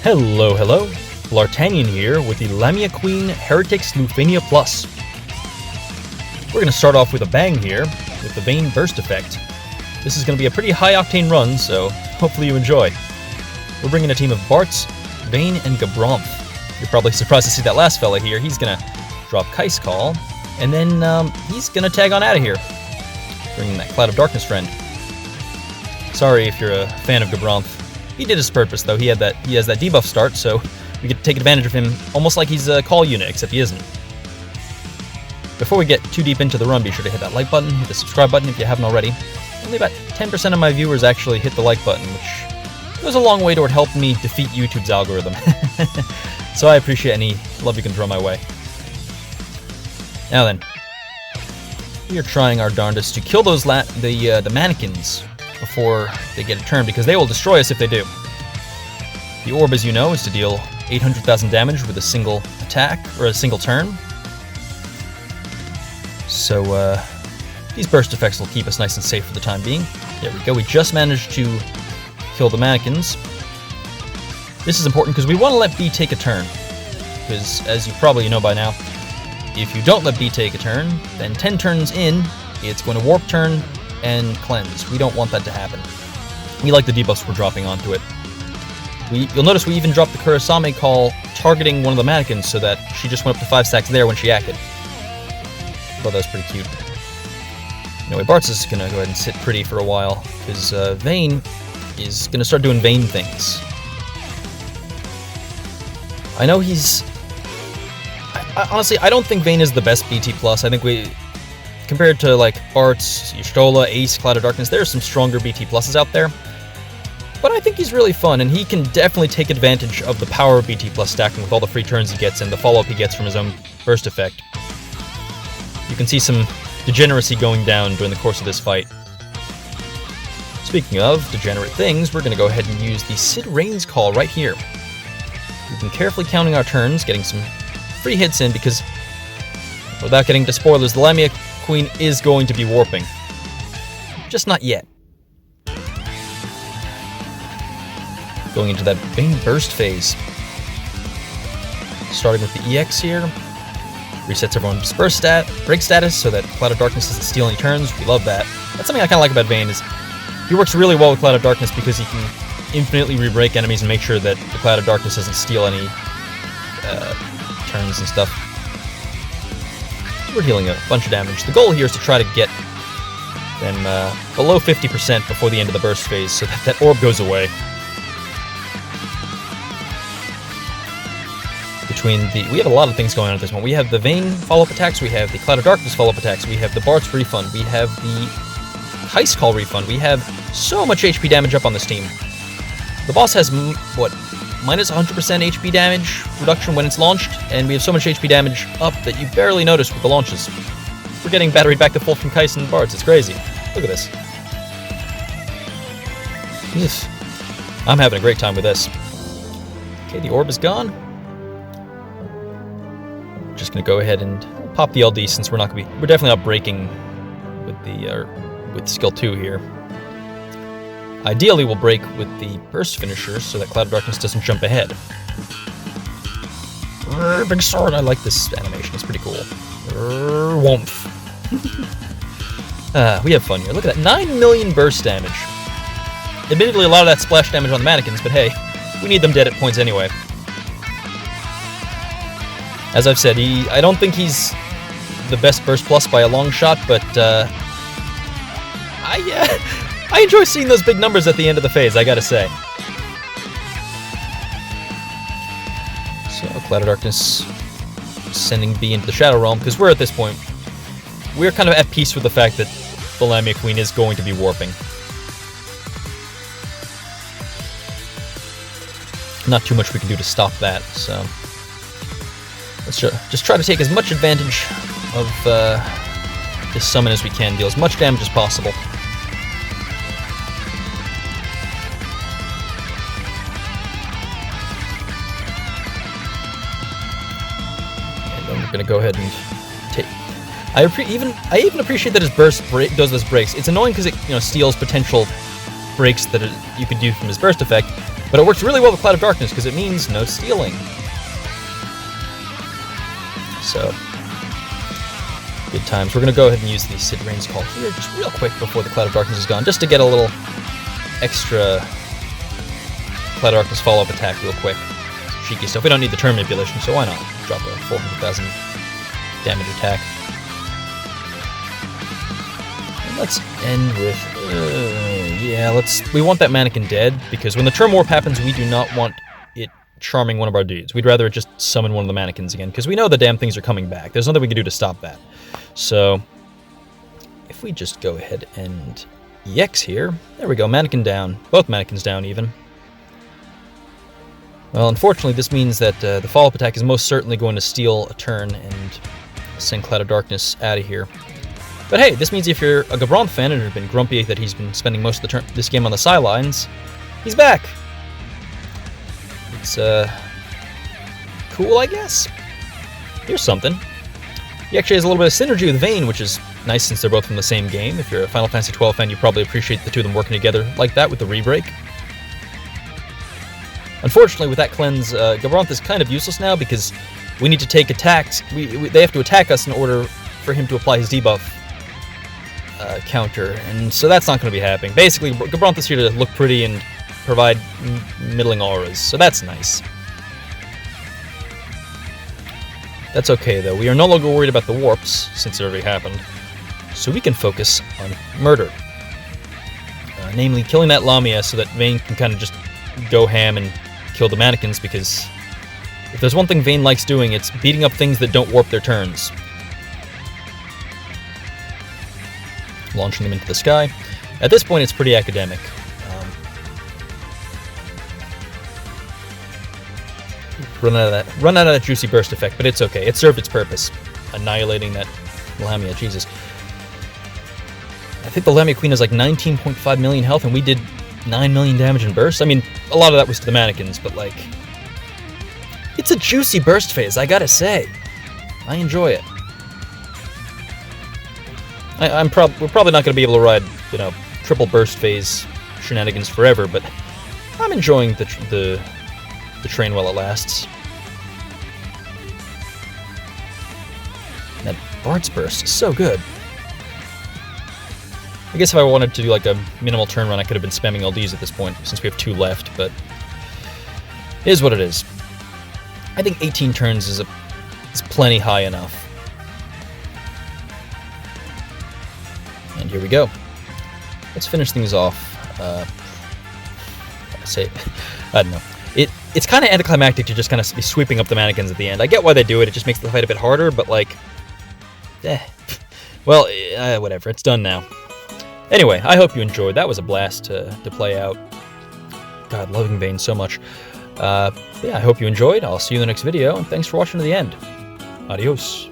Hello, Bl'Artagnan here with the Lamia Queen Heretics Lufenia Plus. We're going to start off with a bang here with the Vayne burst effect. This is going to be a pretty high octane run, so hopefully you enjoy. We're bringing a team of Bartz, Vayne, and Gabranth. You're probably surprised to see that last fella here. He's going to drop Kai's Call, and then he's going to tag on out of here, bringing that Cloud of Darkness friend. Sorry if you're a fan of Gabranth. He did his purpose, though. He has that debuff start, so we get to take advantage of him almost like he's a call unit, except he isn't. Before we get too deep into the run, be sure to hit that like button, hit the subscribe button if you haven't already. Only about 10% of my viewers actually hit the like button, which goes a long way toward helping me defeat YouTube's algorithm. So I appreciate any love you can throw my way. Now then, we are trying our darndest to kill those the mannequins before they get a turn, because they will destroy us if they do. The orb, as you know, is to deal 800,000 damage with a single attack, or a single turn. So, these burst effects will keep us nice and safe for the time being. There we go, we just managed to kill the mannequins. This is important because we want to let B take a turn. Because, as you probably know by now, if you don't let B take a turn, then 10 turns in, it's going to warp turn and cleanse. We don't want that to happen. We like the debuffs we're dropping onto it. You'll notice we even dropped the Kurasame Call targeting one of the mannequins so that she just went up to 5 stacks there when she acted. I thought that was pretty cute. Anyway, Bartz is going to go ahead and sit pretty for a while, because Vayne is going to start doing Vayne things. I know he's... honestly, I don't think Vayne is the best BT+. I think compared to like Bartz, Y'shtola, Ace, Cloud of Darkness, there are some stronger BT pluses out there. But I think he's really fun, and he can definitely take advantage of the power of BT plus stacking with all the free turns he gets and the follow-up he gets from his own burst effect. You can see some degeneracy going down during the course of this fight. Speaking of degenerate things, we're going to go ahead and use the Sid Rain's Call right here. We've been carefully counting our turns, getting some free hits in, because without getting into spoilers, the Lamia Queen is going to be warping. Just not yet. Going into that Vayne burst phase. Starting with the EX here. Resets everyone's burst break status so that Cloud of Darkness doesn't steal any turns. We love that. That's something I kind of like about Vayne, is he works really well with Cloud of Darkness because he can infinitely re-break enemies and make sure that the Cloud of Darkness doesn't steal any turns and stuff. We're dealing a bunch of damage. The goal here is to try to get them below 50% before the end of the burst phase so that that orb goes away. We have a lot of things going on at this moment. We have the Vayne follow-up attacks, we have the Cloud of Darkness follow-up attacks, we have the Bartz refund, we have the Kai's Call refund, we have so much HP damage up on this team. The boss has, minus 100% HP damage reduction when it's launched, and we have so much HP damage up that you barely notice with the launches. We're getting battery back to full from Kais and Bartz. It's crazy. Look at this. I'm having a great time with this. Okay, the orb is gone. Just gonna go ahead and pop the LD since we're definitely not breaking with skill 2 here. Ideally, we'll break with the burst finisher so that Cloud of Darkness doesn't jump ahead. Big sword! I like this animation, it's pretty cool. Woomph. We have fun here. Look at that, 9 million burst damage. Admittedly, a lot of that splash damage on the mannequins, but hey, we need them dead at points anyway. As I've said, I don't think he's the best burst plus by a long shot, but I enjoy seeing those big numbers at the end of the phase, I gotta say. So, Cloud of Darkness sending B into the Shadow Realm, because we're at this point, we're kind of at peace with the fact that the Lamia Queen is going to be warping. Not too much we can do to stop that, so let's just try to take as much advantage of this summon as we can, deal as much damage as possible. We're gonna go ahead and take. I even appreciate that his burst does those breaks. It's annoying because it steals potential breaks that you could do from his burst effect. But it works really well with Cloud of Darkness because it means no stealing. So, good times. We're going to go ahead and use the Sid Rain's Call here just real quick before the Cloud of Darkness is gone, just to get a little extra Cloud of Darkness follow-up attack real quick. Some cheeky stuff. We don't need the turn manipulation, so why not drop a 400,000 damage attack. And let's end with... yeah, we want that mannequin dead, because when the turn warp happens, we do not want it charming one of our dudes. We'd rather just summon one of the mannequins again, because we know the damn things are coming back. There's nothing we can do to stop that. So, if we just go ahead and EX here, there we go, mannequin down. Both mannequins down, even. Well, unfortunately, this means that the follow-up attack is most certainly going to steal a turn and send Cloud of Darkness out of here. But hey, this means if you're a Gabranth fan and have been grumpy that he's been spending most of this game on the sidelines, he's back. It's, cool, I guess. Here's something. He actually has a little bit of synergy with Vayne, which is nice since they're both from the same game. If you're a Final Fantasy XII fan, you probably appreciate the two of them working together like that with the re-break. Unfortunately, with that cleanse, Gabranth is kind of useless now because we need to take attacks. They have to attack us in order for him to apply his debuff counter, and so that's not going to be happening. Basically, Gabranth is here to look pretty and provide middling auras, so that's nice. That's okay, though. We are no longer worried about the warps, since it already happened, so we can focus on murder. Namely, killing that Lamia so that Vayne can kind of just go ham and kill the mannequins, because if there's one thing Vayne likes doing, it's beating up things that don't warp their turns. Launching them into the sky. At this point, it's pretty academic. Run out of that juicy burst effect, but it's okay. It served its purpose, annihilating that Lamia. Jesus, I think the Lamia Queen has like 19.5 million health, and we did 9 million damage in burst. I mean, a lot of that was to the mannequins, but like, it's a juicy burst phase. I gotta say, I enjoy it. We're probably not going to be able to ride, triple burst phase shenanigans forever, but I'm enjoying the train while it lasts. That Bartz burst is so good. I guess if I wanted to do like a minimal turn run, I could have been spamming LDs at this point, since we have 2 left, but it is what it is. I think 18 turns is plenty high enough. And here we go. Let's finish things off. I don't know. It's kind of anticlimactic to just kind of be sweeping up the mannequins at the end. I get why they do it. It just makes the fight a bit harder, but like, well, whatever. It's done now. Anyway, I hope you enjoyed. That was a blast to play out. God, loving Vayne so much. Yeah, I hope you enjoyed. I'll see you in the next video, and thanks for watching to the end. Adios.